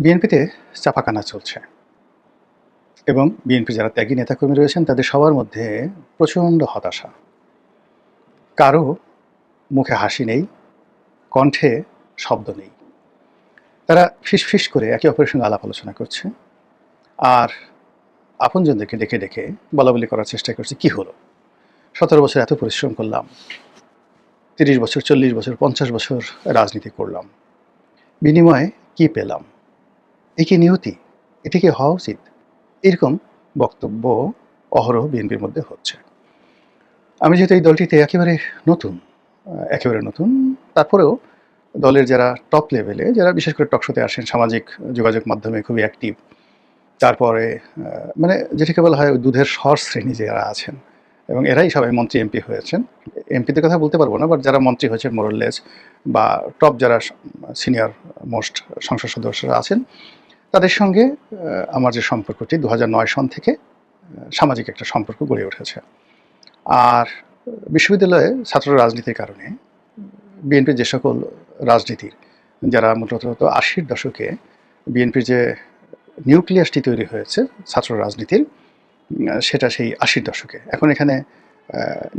বিএনপিতে চাপাকানা চলছে এবং বিএনপি যারা ত্যাগী নেতাকর্মী রয়েছেন তাদের সবার মধ্যে প্রচণ্ড হতাশা। কারো মুখে হাসি নেই, কণ্ঠে শব্দ নেই। তারা ফিসফিস করে একে অপরের সঙ্গে আলাপ আলোচনা করছে আর আপনজনদেরকে ডেকে ডেকে বলাবলি করার চেষ্টা করছে, কি হলো, 17 বছর এত পরিশ্রম করলাম, 30 বছর, 40 বছর, 50 বছর রাজনীতি করলাম, বিনিময়ে কি পেলাম? এ কি নিয়তি? এটা কি হওয়া উচিত? এরকম বক্তব্য অহরহ বিএনপির মধ্যে হচ্ছে। আমি যেহেতু এই দলটিতে একেবারে নতুন, তারপরেও দলের যারা টপ লেভেলে, যারা বিশেষ করে টকশোতে আসেন, সামাজিক যোগাযোগ মাধ্যমে খুবই অ্যাক্টিভ, তারপরে মানে যেটাকে বলা হয় দুধের স্বর শ্রেণী যারা আছেন, এবং এরাই সবাই মন্ত্রী এমপি হয়েছেন। এমপিদের কথা বলতে পারবো না, বাট যারা মন্ত্রী হয়েছেন মোরলেস, বা টপ যারা সিনিয়র মোস্ট সংসদ সদস্যরা আছেন, তাদের সঙ্গে আমার যে সম্পর্কটি 2009 সন থেকে সামাজিক একটা সম্পর্ক গড়ে উঠেছে। আর বিশ্ববিদ্যালয়ে ছাত্র রাজনীতির কারণে বিএনপির যে সকল রাজনীতির, যারা মূলত 80-র দশকে বিএনপির যে নিউক্লিয়াসটি তৈরি হয়েছে ছাত্র রাজনীতির, সেটা সেই 80-র দশকে। এখন এখানে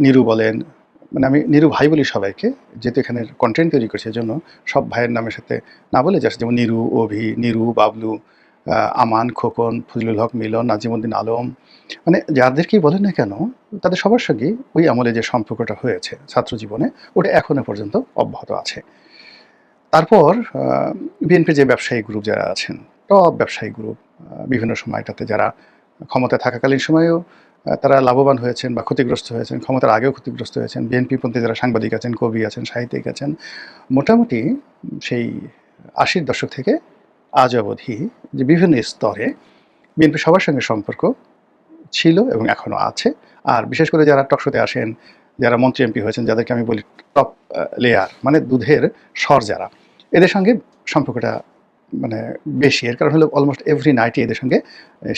নিরু বলেন, মানে আমি নিরু ভাই বলি সবাইকে, যেহেতু এখানের কন্টেন্ট তৈরি করছে, এজন্য সব ভাইয়ের নামের সাথে না বলে যাচ্ছে, যেমন নিরু, অভি, নিরু, বাবলু, আমান, খোকন, ফজলুল হক, মিলন, নাজিমুদ্দিন আলম, মানে যাদেরকেই বলেন না কেন, তাদের সবার সঙ্গে ওই আমলে যে সম্পর্কটা হয়েছে ছাত্র জীবনে, ওটা এখনো পর্যন্ত অব্যাহত আছে। তারপর বিএনপির যে ব্যবসায়ী গ্রুপ যারা আছেন, টপ ব্যবসায়ী গ্রুপ, বিভিন্ন সময়টাতে যারা ক্ষমতায় থাকাকালীন সময়েও তারা লাভবান হয়েছেন বা ক্ষতিগ্রস্ত হয়েছেন, ক্ষমতার আগেও ক্ষতিগ্রস্ত হয়েছেন, বিএনপিপন্থী যারা সাংবাদিক আছেন, কবি আছেন, সাহিত্যিক আছেন, মোটামুটি সেই 80-র দশক থেকে আজ অবধি যে বিভিন্ন স্তরে বিএনপি সবার সঙ্গে সম্পর্ক ছিল এবং এখনও আছে। আর বিশেষ করে যারা টকশোতে আসেন, যারা মন্ত্রী এমপি হয়েছেন, যাদেরকে আমি বলি টপ লেয়ার, মানে দুধের স্বর যারা, এদের সঙ্গে সম্পর্কটা মানে বেশি। এর কারণ হলো অলমোস্ট এভরি নাইটই এদের সঙ্গে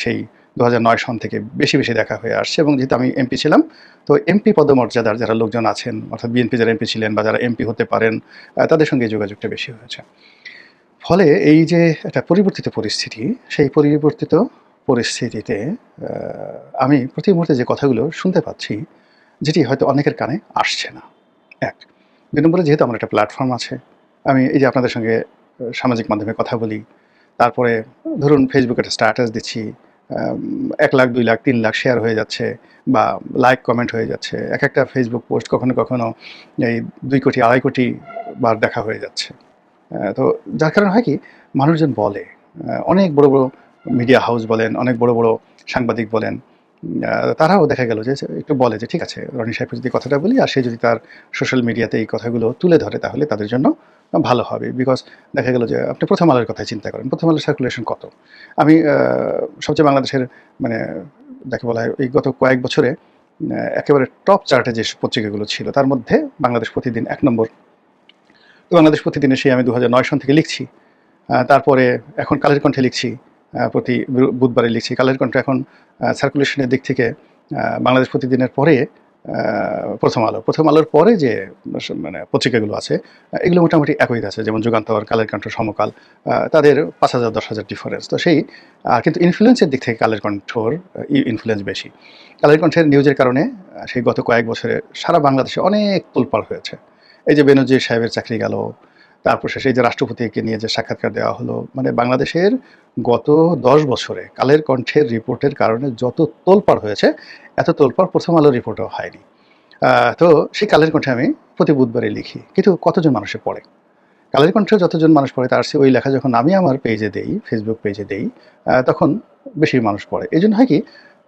সেই 2009 সন থেকে বেশি বেশি দেখা হয়ে আসছে। এবং যেহেতু আমি এমপি ছিলাম, তো এমপি পদমর্যাদার যারা লোকজন আছেন, অর্থাৎ বিএনপি যারা এমপি ছিলেন বা যারা এমপি হতে পারেন, তাদের সঙ্গে যোগাযোগটা বেশি হয়েছে। ফলে এই যে একটা পরিবর্তিত পরিস্থিতি, সেই পরিবর্তিত পরিস্থিতিতে আমি প্রতি মুহূর্তে যে কথাগুলো শুনতে পাচ্ছি, যেটি হয়তো অনেকের কানে আসছে না। ১ ২ নম্বরে যেহেতু আমার একটা প্ল্যাটফর্ম আছে, আমি এই যে আপনাদের সঙ্গে সামাজিক মাধ্যমে কথা বলি, তারপরে ধরুন ফেসবুকে একটা স্ট্যাটাস দিচ্ছি, ১ লাখ, ২ লাখ, ৩ লাখ শেয়ার হয়ে যাচ্ছে বা লাইক কমেন্ট হয়ে যাচ্ছে। একটা ফেসবুক পোস্ট কখনো কখনো এই ২ কোটি, ২.৫ কোটি বার দেখা হয়ে যাচ্ছে। তো যার কারণে হয় কি, মানুষজন বলে, অনেক বড় বড় মিডিয়া হাউস বলেন, অনেক বড় বড় সাংবাদিক বলেন, তারাও দেখা গেল যে একটু বলে যে ঠিক আছে, রনি সাহেবকে যদি কথাটা বলি আর সে যদি তার সোশ্যাল মিডিয়াতে এই কথাগুলো তুলে ধরে, তাহলে তাদের জন্য ভালো হবে। বিকজ দেখা গেল যে আপনি প্রথম আলোর কথাই চিন্তা করেন, প্রথম আলোর সার্কুলেশন কত? আমি সবচেয়ে বাংলাদেশের মানে যাকে বলা হয় এই গত কয়েক বছরে একেবারে টপ চার্টে যে পত্রিকাগুলো ছিল, তার মধ্যে বাংলাদেশ প্রতিদিন 1 নম্বর। তো বাংলাদেশ প্রতিদিনে সেই আমি 2009 সন থেকে লিখছি। তারপরে এখন কালের কণ্ঠে লিখছি, প্রতি বুধবারে লিখছি। কালের কণ্ঠ এখন সার্কুলেশনের দিক থেকে বাংলাদেশ প্রতিদিনের পরে প্রথম আলোর পরে যে মানে পত্রিকাগুলো আছে, এগুলো মোটামুটি একই আছে, যেমন যুগান্তর, কালের কণ্ঠ, সমকাল, তাদের 5,000 10,000 ডিফারেন্স। তো সেই কিন্তু ইনফ্লুয়েন্সের দিক থেকে কালের কণ্ঠর ইনফ্লুয়েন্স বেশি। কালের কণ্ঠের নিউজের কারণে সেই গত কয়েক বছরে সারা বাংলাদেশে অনেক তোলপাড় হয়েছে। এই যে বেনজির সাহেবের চাকরি গেল, তারপর শেষে এই যে রাষ্ট্রপতিকে নিয়ে যে সাক্ষাৎকার দেওয়া হলো, মানে বাংলাদেশের গত 10 বছরে কালের কণ্ঠের রিপোর্টের কারণে যত তোলপাড় হয়েছে, এত তোলপাড় প্রথম আলোর রিপোর্টও হয়নি। তো সেই কালের কণ্ঠে আমি প্রতি বুধবারে লিখি, কিন্তু কতজন মানুষে পড়ে? কালের কণ্ঠে যতজন মানুষ পড়ে, তার চেয়ে ওই লেখা যখন আমি আমার পেজে দেই, ফেসবুক পেজে দেই, তখন বেশি মানুষ পড়ে। এই জন্য হয় কি,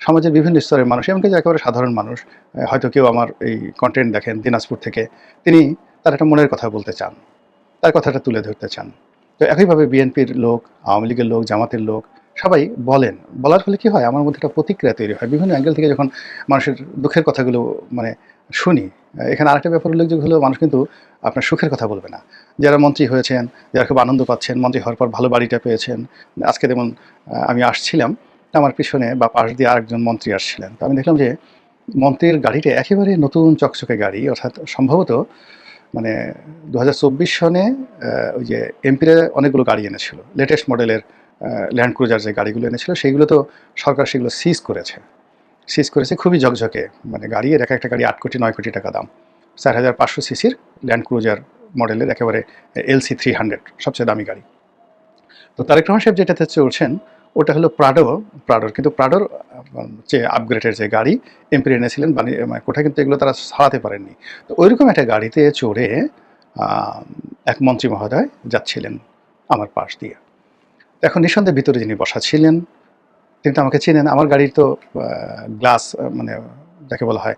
সমাজের বিভিন্ন স্তরের মানুষ, এমনকি যে একেবারে সাধারণ মানুষ, হয়তো কেউ আমার এই কন্টেন্ট দেখেন দিনাজপুর থেকে, তিনি তার একটা মনের কথা বলতে চান, তার কথাটা তুলে ধরতে চান। তো একইভাবে বিএনপির লোক, আওয়ামী লীগের লোক, জামাতের লোক, সবাই বলেন। বলার ফলে কি হয়, আমার মধ্যে একটা প্রতিক্রিয়া তৈরি হয় বিভিন্ন অ্যাঙ্গেল থেকে। যখন মানুষের দুঃখের কথাগুলো মানে শুনি, এখানে আরেকটা ব্যাপার উল্লেখযোগ্য হলো, মানুষ কিন্তু আপনার সুখের কথা বলবে না। যারা মন্ত্রী হয়েছেন, যারা খুব আনন্দ পাচ্ছেন, মন্ত্রী হওয়ার পর ভালো বাড়িটা পেয়েছেন, আজকে যেমন আমি আসছিলাম, আমার পিছনে বা পাশ দিয়ে আরেকজন মন্ত্রী আসছিলেন। তো আমি দেখলাম যে মন্ত্রীর গাড়িটা একেবারে নতুন চকচকে গাড়ি, অর্থাৎ সম্ভবত মানে 2024 সনে ওই যে এমপিরা অনেকগুলো গাড়ি এনেছিল লেটেস্ট মডেলের, ল্যান্ড ক্রুজার যে গাড়িগুলো এনেছিল সেইগুলো তো সরকার সেগুলো সিজ করেছে খুবই ঝকঝকে, মানে গাড়ি এর একটা গাড়ি 8 কোটি 9 কোটি টাকা দাম, 4500 সিসির ল্যান্ড ক্রুজার মডেলের একেবারে LC300 সবচেয়ে দামি গাড়ি। তো তারেক রহমান সাহেব যেটাতে চড়ছেন ওটা হলো প্রাডোর, কিন্তু প্রাডোর যে আপগ্রেডের যে গাড়ি এমপি এনেছিলেন মানে কোথায়, কিন্তু এগুলো তারা ছাড়াতে পারেননি। তো ওইরকম একটা গাড়িতে চড়ে এক মন্ত্রী মহোদয় যাচ্ছিলেন আমার পাশ দিয়ে। এখন নিঃসন্দেহে ভিতরে যিনি বসা ছিলেন তিনি তো আমাকে চেনেন, আমার গাড়ির তো গ্লাস মানে যাকে বলা হয়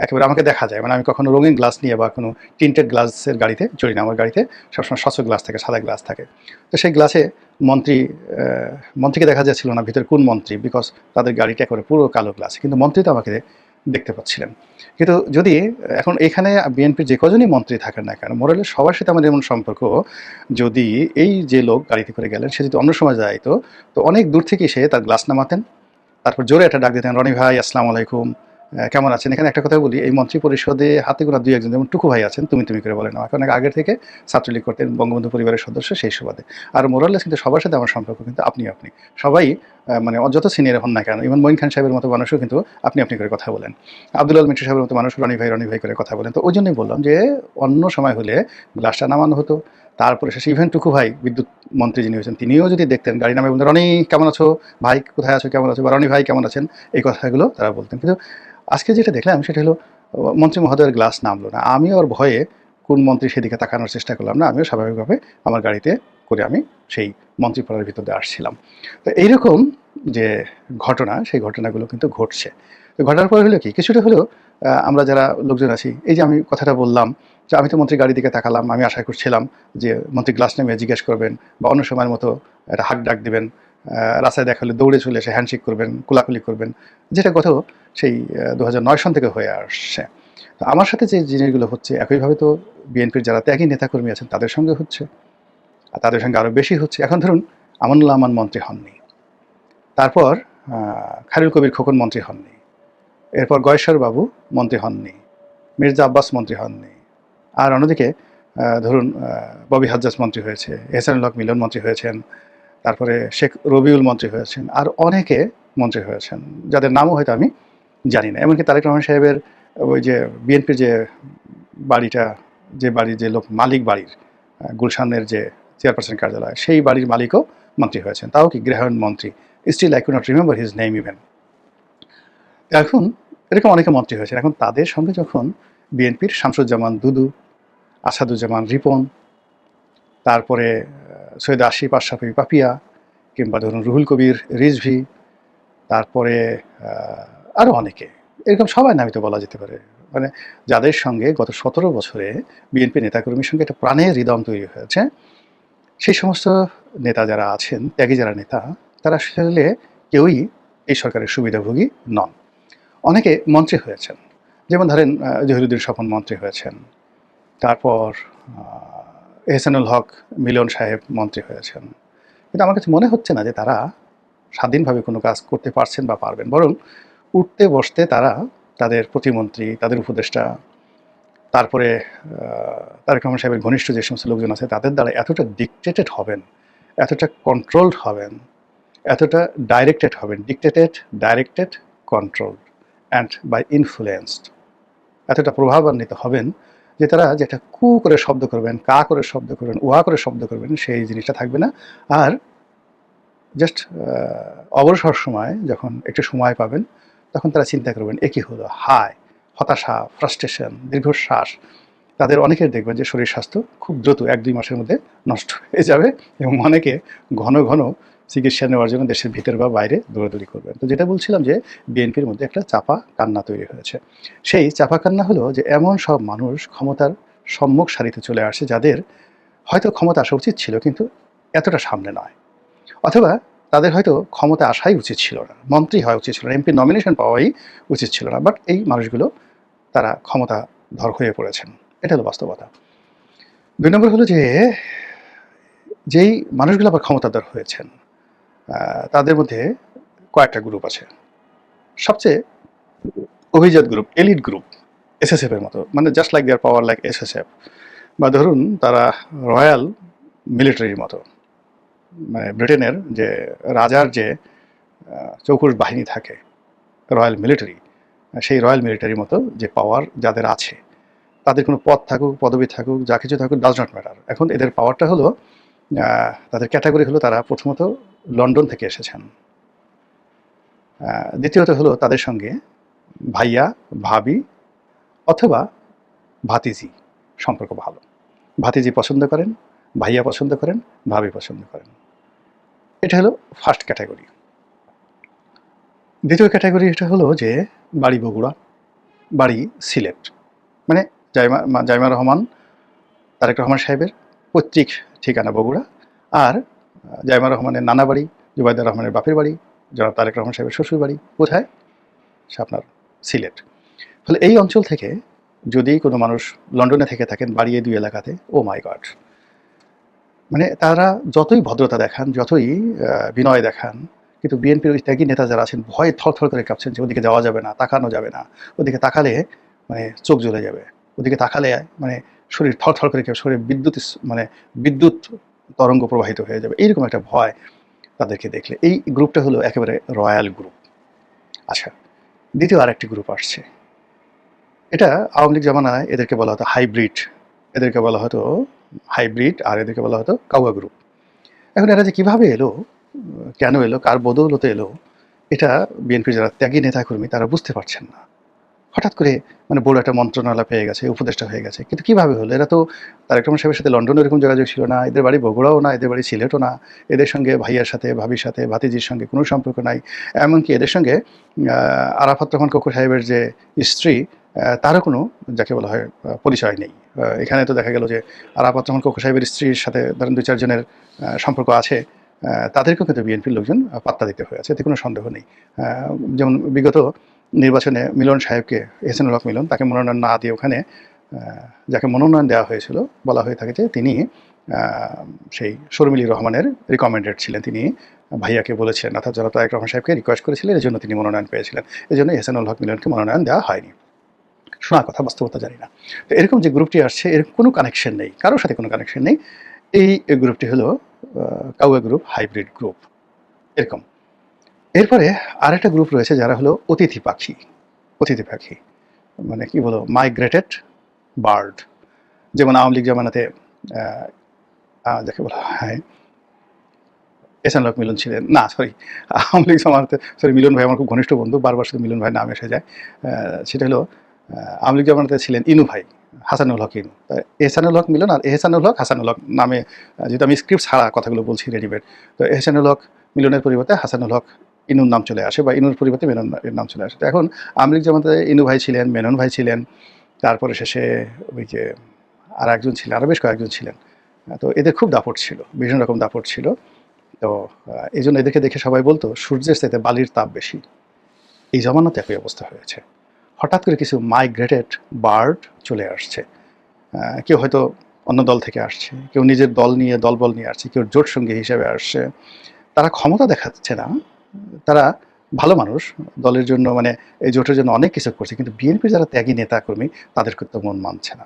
একেবারে আমাকে দেখা যায়, মানে আমি কখনো রঙিন গ্লাস নিয়ে বা কোনো টিন্টেড গ্লাসের গাড়িতে চড়ি না, আমার গাড়িতে সবসময় স্বচ্ছ গ্লাস থাকে, সাদা গ্লাস থাকে। তো সেই গ্লাসে মন্ত্রীকে দেখা যাচ্ছিল না ভিতরে কোন মন্ত্রী, বিকজ তাদের গাড়িটা একেবারে পুরো কালো গ্লাস, কিন্তু মন্ত্রী তো আমাকে দেখতে পাচ্ছিলেন। কিন্তু যদি এখন এখানে বিএনপির যে কজনই মন্ত্রী থাকেন না কেন, মোরালের সবার সাথে আমাদের এমন সম্পর্ক, যদি এই যে লোক গাড়িতে করে গেলেন সে যদি অন্য সময় যায় তো অনেক দূর থেকে সে তার গ্লাস নামাতেন, তারপর জোরে একটা ডাক দিতেন, রনি ভাই আসসালামু আলাইকুম, কেমন আছেন। এখানে একটা কথা বলি, এই মন্ত্রী পরিষদে হাতে গোনা 2-1 যেমন টুকু ভাই আছেন, তুমি করে বলেন, আমাকে অনেক আগের থেকে ছাত্রলীগ করতেন, বঙ্গবন্ধু পরিবারের সদস্য সেই সুবাদে। আর মোরালেস কিন্তু সবার সাথে আমার সম্পর্ক কিন্তু আপনি সবাই মানে যত সিনিয়র হন না কেন, ইভেন মঈন খান সাহেবের মতো মানুষও কিন্তু আপনি করে কথা বলেন, আব্দুল আল মিন্টু সাহেবের মতো মানুষ রনি ভাই করে কথা বলেন। তো ওই জন্যই বললাম যে অন্য সময় হলে গ্লাসটা নামানো হতো, তারপরে শেষে ইভেন টুকু ভাই বিদ্যুৎ মন্ত্রী যিনি হয়েছেন তিনিও যদি দেখতেন গাড়ি নামে বলতেন, রনি কেমন আছো, ভাই কোথায় আছো, কেমন আছো, বা রনি ভাই কেমন আছেন, এই কথাগুলো তারা বলতেন। কিন্তু আজকে যেটা দেখলাম সেটা হলো মন্ত্রী মহোদয়ের গ্লাস নামলো না, আমি ওর ভয়ে কোন মন্ত্রী সেদিকে তাকানোর চেষ্টা করলাম না, আমিও স্বাভাবিকভাবে আমার গাড়িতে করে আমি সেই মন্ত্রীপাড়ার ভিতর দিয়ে আসছিলাম। তো এইরকম যে ঘটনা, সেই ঘটনাগুলো কিন্তু ঘটছে। তো ঘটার পর হলো কি, কিছুটা হলেও আমরা যারা লোকজন আছি, এই যে আমি কথাটা বললাম যে আমি তো মন্ত্রী গাড়ির দিকে তাকালাম, আমি আশা করছিলাম যে মন্ত্রী গ্লাস নেমে জিজ্ঞেস করবেন বা অন্য সময়ের মতো একটা হাক ডাক দিবেন, রাস্তায় দেখা হলে দৌড়ে চলে এসে হ্যান্ডশেক করবেন, কোলাকুলি করবেন, যেটা কথা সেই 2009 সন থেকে হয়ে আসছে। তো আমার সাথে যে জিনিসগুলো হচ্ছে একইভাবে তো বিএনপির যারা ত্যাগী নেতাকর্মী আছেন তাদের সঙ্গে হচ্ছে, আর তাদের সঙ্গে আরও বেশি হচ্ছে। এখন ধরুন আমানুল্লাহ আমান মন্ত্রী হননি, তারপর খায়রুল কবির খোকন মন্ত্রী হননি, এরপর গয়েশ্বর বাবু মন্ত্রী হননি, মির্জা আব্বাস মন্ত্রী হননি, আর অন্যদিকে ধরুন ববি হাজ্জাজ মন্ত্রী হয়েছে, এহসানুল হক মিলন মন্ত্রী হয়েছেন, তারপরে শেখ রবিউল মন্ত্রী হয়েছেন, আর অনেকে মন্ত্রী হয়েছেন যাদের নামও হয়তো আমি জানি না। এমনকি তারেক রহমান সাহেবের ওই যে বিএনপির যে বাড়িটা, যে বাড়ির যে লোক মালিক বাড়ির, গুলশানের যে চেয়ারপারসন কার্যালয়, সেই বাড়ির মালিকও মন্ত্রী হয়েছেন, তাও কি গৃহায়ণ মন্ত্রী, still I could not remember his name even. এখন এরকম অনেকে মন্ত্রী হয়েছেন, এখন তাদের সঙ্গে যখন বিএনপির শামসুজ্জামান দুদু, আসাদুজ্জামান রিপন, তারপরে সৈয়দ আশিফ আশরাফি পাপিয়া, কিংবা ধরুন রুহুল কবির রিজভি, তারপরে আরও অনেকে, এরকম সবাই নামিত বলা যেতে পারে, মানে যাদের সঙ্গে গত 17 বছরে বিএনপি নেতাকর্মীর সঙ্গে একটা প্রাণের হৃদয় তৈরি হয়েছে, সেই সমস্ত নেতা যারা আছেন, ত্যাগী যারা নেতা, তারা আসলে কেউই এই সরকারের সুবিধাভোগী নন। অনেকে মন্ত্রী হয়েছেন, যেমন ধরেন জহিরুদ্দিন স্বপন মন্ত্রী হয়েছেন, তারপর এহসানুল হক মিলন সাহেব মন্ত্রী হয়েছেন, কিন্তু আমার কাছে মনে হচ্ছে না যে তারা স্বাধীনভাবে কোনো কাজ করতে পারছেন বা পারবেন, বরং উঠতে বসতে তারা তাদের প্রতিমন্ত্রী, তাদের উপদেষ্টা, তারপরে তারেক রহমান সাহেবের ঘনিষ্ঠ যে সমস্ত লোকজন আছে তাদের দ্বারা এতটা ডিকটেটেড হবেন, এতটা কন্ট্রোলড হবেন, এতটা ডাইরেক্টেড হবেন, directed, controlled and by influenced, এতটা প্রভাবান্বিত হবেন যে তারা যেটা কু করে শব্দ করবেন, কা করে শব্দ করবেন, উহা করে শব্দ করবেন, সেই জিনিসটা থাকবে না। আর জাস্ট অবসর সময় যখন একটু সময় পাবেন তখন তারা চিন্তা করবেন এ কী হলো, হায়, হতাশা, ফ্রাস্ট্রেশন, দীর্ঘশ্বাস, তাদের অনেকের দেখবেন যে শরীর স্বাস্থ্য খুব দ্রুত 1-2 মাসের মধ্যে নষ্ট হয়ে যাবে, এবং অনেকে ঘন ঘন চিকিৎসা নেওয়ার জন্য দেশের ভিতর বা বাইরে দৌড়াদৌড়ি করবেন। তো যেটা বলছিলাম যে বিএনপির মধ্যে একটা চাপা কান্না তৈরি হয়েছে, সেই চাপা কান্না হলো যে এমন সব মানুষ ক্ষমতার সম্মুখ সারিতে চলে আসে যাদের হয়তো ক্ষমতা আসা উচিত ছিল কিন্তু এতটা সামনে নয়, অথবা তাদের হয়তো ক্ষমতা আসাই উচিত ছিল না, মন্ত্রী হওয়া উচিত ছিল না, এমপি নমিনেশন পাওয়াই উচিত ছিল না, বাট এই মানুষগুলো তারা ক্ষমতাধর হয়ে পড়েছেন, এটা হলো বাস্তবতা। 2 নম্বর হলো যে যেই মানুষগুলো আবার ক্ষমতাধর হয়েছেন তাদের মধ্যে কয়েকটা গ্রুপ আছে, সবচেয়ে অভিজাত গ্রুপ, এলিট গ্রুপ, এসএসএফ এর মতো, মানে জাস্ট লাইক দেয়ার পাওয়ার লাইক এসএসএফ, বা ধরুন তারা রয়্যাল মিলিটারির মতো, মানে ব্রিটেনের যে রাজার যে চৌকুশ বাহিনী থাকে, রয়্যাল মিলিটারি, সেই রয়্যাল মিলিটারির মতো যে পাওয়ার যাদের আছে, তাদের কোনো পদ থাকুক, পদবি থাকুক, যা কিছু থাকুক, ডাজ নট ম্যাটার। এখন এদের পাওয়ারটা হলো, তাদের ক্যাটাগরি হলো তারা প্রথমত লন্ডন থেকে এসেছেন। দ্বিতীয়ত হলো তাদের সঙ্গে ভাইয়া, ভাবি অথবা ভাতিজি সম্পর্ক ভালো। ভাতিজি পছন্দ করেন, ভাইয়া পছন্দ করেন, ভাবি পছন্দ করেন। এটা হলো ফার্স্ট ক্যাটাগরি। দ্বিতীয় ক্যাটাগরি এটা হলো যে বাড়ি বগুড়া, বাড়ি সিলেট। মানে জাইমা রহমান, তারেক রহমান সাহেবের পৈতৃক ঠিকানা বগুড়া, আর জাইমা রহমানের নানা বাড়ি, জুবাইদা রহমানের বাপের বাড়ি, জনাব তারেক রহমান সাহেবের শ্বশুর বাড়ি কোথায়? সে আপনার সিলেট। ফলে এই অঞ্চল থেকে যদি কোনো মানুষ লন্ডনে থেকে থাকেন বাড়িয়ে দুই এলাকাতে, ও মাই গড, মানে তারা যতই ভদ্রতা দেখান, যতই বিনয় দেখান, কিন্তু বিএনপির ওই ত্যাগী নেতা যারা আছেন ভয়ে থরথর করে কাঁপছেন যে ওদিকে যাওয়া যাবে না, তাকানো যাবে না, ওদিকে তাকালে মানে চোখ জ্বলে যাবে, ওদিকে তাকালে মানে শরীর থরথর করে শরীরে মানে বিদ্যুৎ তরঙ্গ প্রবাহিত হয়ে যাবে, এইরকম একটা ভয় তাদেরকে দেখলে। এই গ্রুপটা হলো একেবারে রয়্যাল গ্রুপ। আচ্ছা, দ্বিতীয় আরেকটি গ্রুপ আসছে, এটা আওয়ামী লীগ জামানায় এদেরকে বলা হতো হাইব্রিড, এদেরকে বলা হতো হাইব্রিড, আর এদেরকে বলা হতো কাউয়া গ্রুপ। এখন এরা যে কীভাবে এলো, কেন এলো, কার বদৌলতে এলো, এটা বিএনপির যারা ত্যাগী নেতাকর্মী তারা বুঝতে পারছেন না। হঠাৎ করে মানে বড় একটা মন্ত্রণালয় পেয়ে গেছে, উপদেষ্টা হয়ে গেছে, কিন্তু কীভাবে হলো? এরা তো তারেক রহমান সাহেবের সাথে লন্ডনে এরকম যোগাযোগ ছিল না, এদের বাড়ি বগুড়াও না, এদের বাড়ি সিলেটও না, এদের সঙ্গে ভাইয়ার সাথে, ভাবির সাথে, ভাতিজির সঙ্গে কোনো সম্পর্ক নাই। এমনকি এদের সঙ্গে আরাফাত রহমান কোকো সাহেবের যে স্ত্রী, তারও কোনো যাকে বলা হয় পরিচয় নেই। এখানে তো দেখা গেল যে আরাফাত রহমান কোকো সাহেবের স্ত্রীর সাথে ধরেন ২-৪ জনের সম্পর্ক আছে, তাদেরকেও কিন্তু বিএনপির লোকজন পাত্তা দিতে হয়েছে, এতে কোনো সন্দেহ নেই। যেমন বিগত নির্বাচনে মিলন সাহেবকে, এহসানুল হক মিলন, তাকে মনোনয়ন না দিয়ে ওখানে যাকে মনোনয়ন দেওয়া হয়েছিল বলা হয়ে থাকে যে তিনি সেই শর্মিলী রহমানের রিকমেন্ডেড ছিলেন, তিনি ভাইয়াকে বলেছিলেন, অর্থাৎ জনাব তারেক রহমান সাহেবকে রিকোয়েস্ট করেছিলেন, এই জন্য তিনি মনোনয়ন পেয়েছিলেন, এই জন্য এহসানুল হক মিলনকে মনোনয়ন দেওয়া হয়নি। শোনা কথা, বাস্তবতা জানি না। তো এরকম যে গ্রুপটি আসছে, এর কোনো কানেকশন নেই, কারোর সাথে কোনো কানেকশন নেই। এই গ্রুপটি হলো কাউয়া গ্রুপ, হাইব্রিড গ্রুপ, এরকম। এরপরে আরেকটা গ্রুপ রয়েছে যারা হলো অতিথি পাখি। অতিথি পাখি মানে কি বলো, মাইগ্রেটেড বার্ড। যেমন আওয়ামী লীগ জামানাতে যাকে বলা হয় এহসানুল হক মিলন ছিলেন, না সরি, আওয়ামী লীগ জামানাতে, সরি, মিলন ভাই আমার খুব ঘনিষ্ঠ বন্ধু, বারবার শুধু মিলন ভাই নাম এসে যায়। সেটা হলো আওয়ামী লীগ জামানাতে ছিলেন ইনু ভাই, হাসানুল হক ইনু। এহসানুল হক মিলন আর এহসানুল হক হাসানুল হক নামে, যেহেতু আমি স্ক্রিপ্ট ছাড়া কথাগুলো বলছি রেডিমেড, তো এহসানুল হক মিলনের পরিবর্তে হাসানুল হক ইনুর নাম চলে আসে, বা ইনুর পরিবর্তে মেননের নাম চলে আসে। তো এখন আওয়ামী লীগ জামানাতে ইনু ভাই ছিলেন, মেনন ভাই ছিলেন, তারপরে শেষে ওই যে আর একজন ছিলেন, আরও বেশ কয়েকজন ছিলেন। তো এদের খুব দাপট ছিল, বিভিন্ন রকম দাপট ছিল। তো এই জন্য এদেরকে দেখে সবাই বলতো সূর্যের চাইতে বালির তাপ বেশি। এই জমানাতে একই অবস্থা হয়েছে। হঠাৎ করে কিছু মাইগ্রেটেড বার্ড চলে আসছে। কেউ হয়তো অন্য দল থেকে আসছে, কেউ নিজের দল নিয়ে, দলবল নিয়ে আসছে, কেউ জোট সঙ্গী হিসেবে আসছে। তারা ক্ষমতা দেখাচ্ছে না, তারা ভালো মানুষ, দলের জন্য মানে এই জোটের জন্য অনেক কিছু করছে, কিন্তু বিএনপির যারা ত্যাগী নেতাকর্মী তাদেরকে তো মন মানছে না।